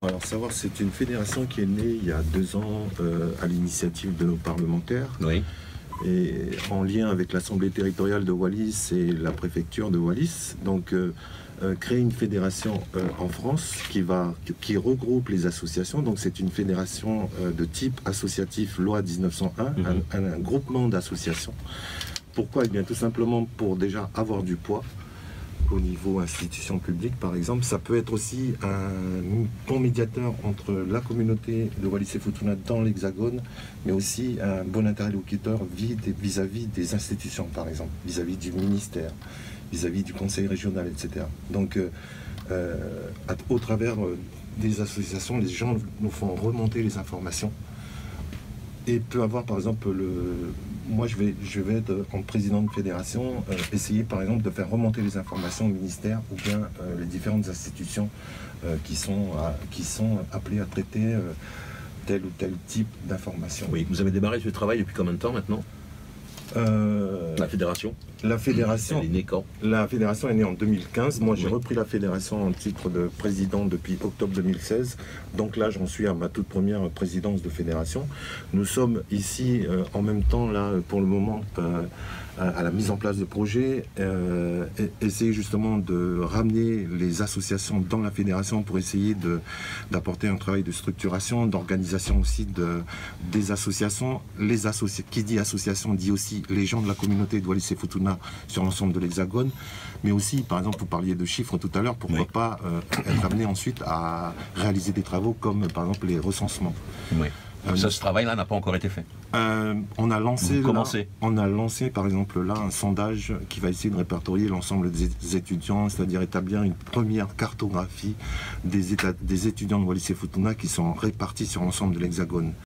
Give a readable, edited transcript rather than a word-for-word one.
Alors savoir, c'est une fédération qui est née il y a 2 ans à l'initiative de nos parlementaires. Oui. Et en lien avec l'Assemblée territoriale de Wallis et la préfecture de Wallis. Donc créer une fédération en France qui regroupe les associations. Donc c'est une fédération de type associatif loi 1901, un groupement d'associations. Pourquoi? Eh bien tout simplement pour déjà avoir du poids au niveau institution publique, par exemple. Ça peut être aussi un bon médiateur entre la communauté de Wallis-et-Futuna dans l'Hexagone, mais aussi un bon interlocuteur vis-à-vis des institutions, par exemple, vis-à-vis du ministère, vis-à-vis du conseil régional, etc. Donc, au travers des associations, les gens nous font remonter les informations et peut avoir, par exemple, moi je vais être en président de fédération, essayer par exemple de faire remonter les informations au ministère ou bien les différentes institutions qui sont appelées à traiter tel ou tel type d'information. Oui, vous avez démarré ce travail depuis combien de temps maintenant? La fédération? La fédération, elle est née quand? La fédération est née en 2015. Moi, j'ai repris la fédération en titre de président depuis octobre 2016. Donc là, j'en suis à ma toute première présidence de fédération. Nous sommes ici en même temps, là, pour le moment, à la mise en place de projets, essayer justement de ramener les associations dans la fédération pour essayer d'apporter un travail de structuration, d'organisation aussi des associations. Qui dit association dit aussi les gens de la communauté de Wallis-et-Futuna sur l'ensemble de l'Hexagone, mais aussi, par exemple, vous parliez de chiffres tout à l'heure, pourquoi pas être amené ensuite à réaliser des travaux comme, par exemple, les recensements. Oui. Ce travail-là n'a pas encore été fait. On a lancé, par exemple, là, un sondage qui va essayer de répertorier l'ensemble des étudiants, c'est-à-dire établir une première cartographie des étudiants de Wallis-et-Futuna qui sont répartis sur l'ensemble de l'Hexagone.